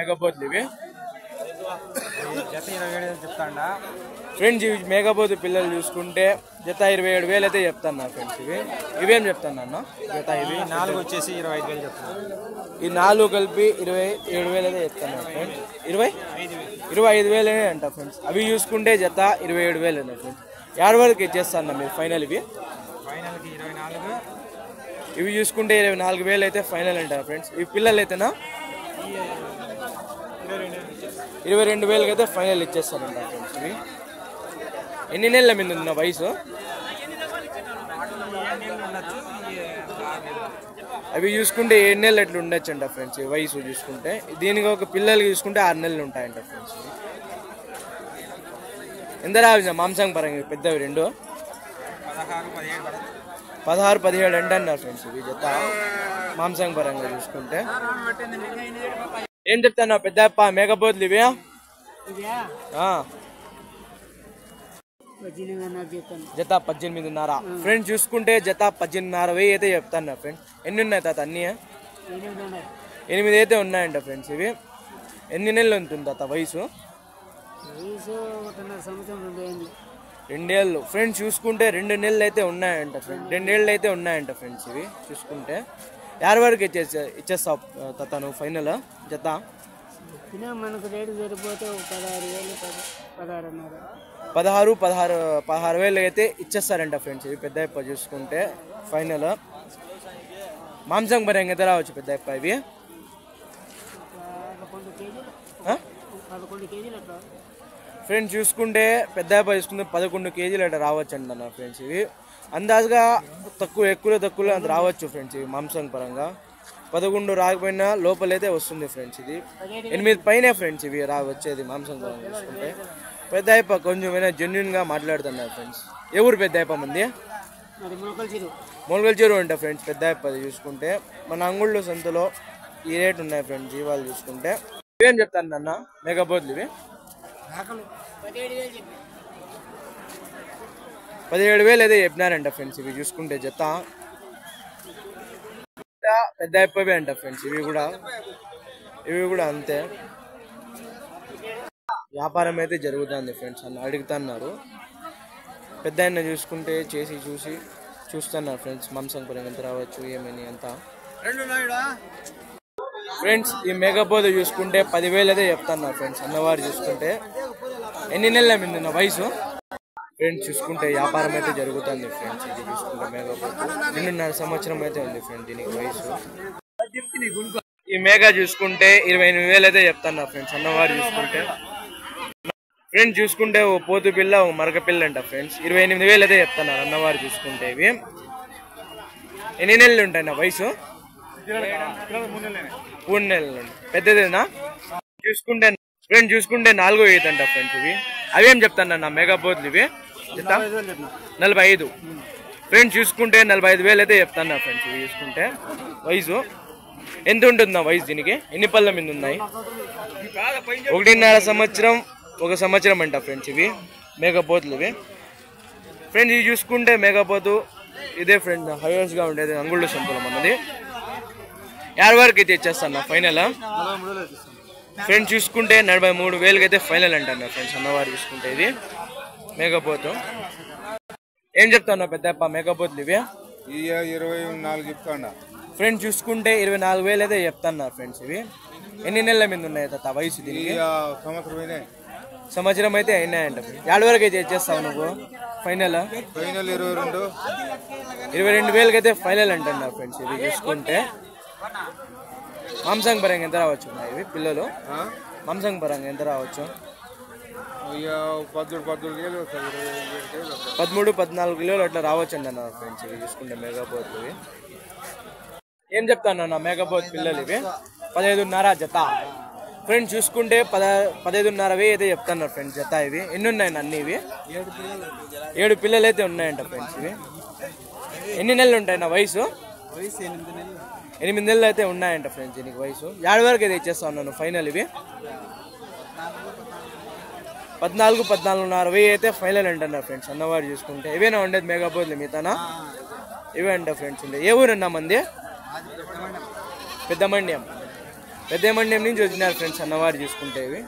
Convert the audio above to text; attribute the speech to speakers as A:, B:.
A: మేకపోతులు ఇవి
B: జత 27 చెప్తాండా
A: ఫ్రెండ్స్. ఇవి మేకపోతు పిల్లలు చూసుకుంటే జత 27,000 అయితే చెప్తాను ఫ్రెండ్స్. ఇవేం చెప్తాను అన్న జత? ఇవి
B: 4 వచ్చేసి 25,000 చెప్తాను.
A: ఈ 4 కలిపి 27,000 అయితే చెప్తాను ఫ్రెండ్స్. 25,000 అంట ఫ్రెండ్స్. అవి చూసుకుంటే జత 27,000 అన్న ఫ్రెండ్స్. యాడ్ వరకు ఇచ్చేస్తాను మీరు ఫైనల్.
B: ఫైనల్కి 24.
A: ఇవి చూసుకుంటే 24,000 అయితే ఫైనల్ అంటారు ఫ్రెండ్స్. ఇవి పిల్లలు అయితేనా 22,000 అయితే ఫైనల్ ఇచ్చేస్తారంట ఫ్రెండ్స్. ఇవి ఎన్ని నెలల మీద ఉన్న వయసు? అవి చూసుకుంటే 7 నెలలు అట్లా ఉండొచ్చు అంట ఫ్రెండ్స్. ఈ వయసు చూసుకుంటే దీనికి ఒక పిల్లలు చూసుకుంటే 6 నెలలు ఉంటాయంట ఫ్రెండ్స్. ఎంత రావచ్చు మాంసం పరంగా పెద్దవి? 2 16-17 అంటే అన్నారు ఫ్రెండ్స్. ఇవి జత మాంసం పరంగా చూసుకుంటే ఏం చెప్తాను పెద్దప్ప మేకపోతులు ఇవి? జత 18,500 ఫ్రెండ్స్. చూసుకుంటే జత 18,500 అయితే చెప్తాను ఫ్రెండ్స్. ఎన్ని ఉన్నాయి తాత? అన్నీ 8 అయితే ఉన్నాయంట ఫ్రెండ్స్. ఇవి ఎన్ని నెలలు ఉంటుంది తాత వయసు? 2 ఏళ్ళు ఫ్రెండ్స్. చూసుకుంటే 2 నెలలు అయితే ఉన్నాయంట ఫ్రెండ్స్. 2 ఏళ్ళు అయితే ఉన్నాయంట ఫ్రెండ్స్. ఇవి చూసుకుంటే యాడ్ వరకు ఇచ్చేస్తావు తాత నువ్వు ఫైనల్ జత?
C: మనకు రేటు సరిపోతే
A: 16,000 అయితే ఇచ్చేస్తారంట ఫ్రెండ్స్. ఇవి పెద్ద అప్ప చూసుకుంటే ఫైనల్. మాంసం పరంగా ఎంత రావచ్చు పెద్ద అప్ప? ఇవి
C: 11 కేజీలు
A: ఫ్రెండ్స్. చూసుకుంటే పెద్ద అప్ప చూసుకుంటే 11 కేజీలు అట్లా రావచ్చు అండి అన్న ఫ్రెండ్స్. ఇవి అందాజుగా తక్కువ అంత రావచ్చు ఫ్రెండ్స్. ఇవి మాంసం పరంగా 11 రాకపోయినా లోపలైతే వస్తుంది ఫ్రెండ్స్. ఇది 8 పైనే ఫ్రెండ్స్. ఇవి వచ్చేది మాంసం పరంగా చూసుకుంటే. పెద్ద అయ్యప్ప కొంచెం జెన్యున్ గా మాట్లాడుతున్నారు ఫ్రెండ్స్. ఎవరు పెద్ద అయ్యప్ప మంది? మొలకల చెరువు అంట ఫ్రెండ్స్. పెద్ద అయ్యప్ప చూసుకుంటే మన అంగుళ్ళు సంతలో ఈ రేట్ ఉన్నాయి ఫ్రెండ్స్. జీవాలు చూసుకుంటే ఇవేం చెప్తాను అన్న మేకపోతులు? ఇవి 17,000 అయితే చెప్పినారంట ఫ్రెండ్స్. ఇవి చూసుకుంటే జత పెద్ద అయ్యప్పవే అంట ఫ్రెండ్స్. ఇవి కూడా అంతే. వ్యాపారం అయితే జరుగుతుంది ఫ్రెండ్స్ అని అడుగుతున్నారు. పెద్ద ఆయన చూసుకుంటే చూస్తున్నారు ఫ్రెండ్స్. మాంసం పరంగా ఎంత రావచ్చు ఏమని అంతా ఫ్రెండ్స్. ఈ మేకపోతు చూసుకుంటే 10,000 అయితే చెప్తున్నారు ఫ్రెండ్స్. అన్నవారు చూసుకుంటే ఎన్ని నెలల మీద ఉన్న వయసు? ఫ్రెండ్స్ చూసుకుంటే వ్యాపారం అయితే జరుగుతుంది ఫ్రెండ్స్. ఇది చూసుకుంటే మేకపోతు 2.5 సంవత్సరం అయితే ఉంది ఫ్రెండ్స్ దీనికి వయసు. ఈ మేక చూసుకుంటే 28,000 అయితే చెప్తున్నారు ఫ్రెండ్స్. అన్నవారు చూసుకుంటే ఫ్రెండ్స్ చూసుకుంటే ఓ పోతు పిల్ల ఓ మరక పిల్ల అంట ఫ్రెండ్స్. 28,000 అయితే చెప్తున్నారు అన్నవారు చూసుకుంటే. ఇవి ఎన్ని నెలలు ఉంటాయి నా వయసు? 3 నెలలు. పెద్దదేనా చూసుకుంటే ఫ్రెండ్స్? చూసుకుంటే 4 ఈత అంట ఫ్రెండ్స్. ఇవి అవేం చెప్తాను నా మేకపోతులు? ఇవి 45 ఫ్రెండ్స్. చూసుకుంటే 45,000 అయితే చెప్తాను ఫ్రెండ్స్. ఇవి చూసుకుంటే వయసు ఎంత ఉంటుంది నా వయసు దీనికి? ఎన్ని పళ్ళ మీద ఉన్నాయి? 1.5 సంవత్సరం 1 సంవత్సరం అంట ఫ్రెండ్స్. ఇవి మేకపోతులు ఇవి ఫ్రెండ్స్. ఇవి చూసుకుంటే మేకపోతు ఇదే ఫ్రెండ్స్ హైయెస్ట్ గా ఉండేది అంగుళ్ళు సంతలో మనది. యాడ్ వరకు అయితే ఇచ్చేస్తాను ఫైనల్ ఫ్రెండ్స్. చూసుకుంటే 43,000 అయితే ఫైనల్ అంటాను ఫ్రెండ్స్ అన్నవారు చూసుకుంటే. ఇది మేకపోతు ఏం చెప్తాను పెద్దప్ప మేకపోతులు? ఇవి
B: 24 చెప్తాండా
A: ఫ్రెండ్స్. చూసుకుంటే 24,000 అయితే చెప్తున్నారు ఫ్రెండ్స్. ఇవి ఎన్ని నెలల మీద ఉన్నాయి తాత వయసు దీనికి? సంవత్సరం అయితే అయినాయంట. యాడ్ వరకు అయితే ఇచ్చేస్తావు నువ్వు ఫైనల్? 22,000 అయితే ఫైనల్ అంటున్నారు ఫ్రెండ్స్. ఇవి చూసుకుంటే మాంసం పరంగా ఎంత రావచ్చు ఇవి పిల్లలు? మాంసం పరంగా ఎంత రావచ్చు? 13-14 కిలోలు అట్లా రావచ్చు అండి అన్నారు ఫ్రెండ్స్. ఇవి చూసుకుంటే మేకపోతులు. ఏం చెప్తాను నా మేకపోతు పిల్లలు? ఇవి 15,500 జత ఫ్రెండ్స్. చూసుకుంటే 15,500 అయితే చెప్తున్నారు ఫ్రెండ్స్ జత. ఇవి ఎన్ని ఉన్నాయండి అన్ని? ఇవి 7 పిల్లలు అయితే ఉన్నాయంట ఫ్రెండ్స్. ఇవి ఎన్ని నెలలు ఉంటాయి నా వయసు? 8 నెలలు అయితే ఉన్నాయంట ఫ్రెండ్స్ దీనికి వయసు. యాడ్ వరకు అయితే ఇచ్చేస్తా ఉన్నాను ఫైనల్. ఇవి 14-14,500 అయితే ఫైనల్ అంటున్నారు ఫ్రెండ్స్ అన్నవారు చూసుకుంటే. ఇవేనా ఉండేది మేకపోతులు మిగతానా? ఇవే అంట ఫ్రెండ్స్. ఉండే ఏ ఊరన్నా మంది? పెద్ద మండ్యం పెద్ద మండ్యం నుంచి వచ్చినారు ఫ్రెండ్స్ అన్నవారు చూసుకుంటే ఇవి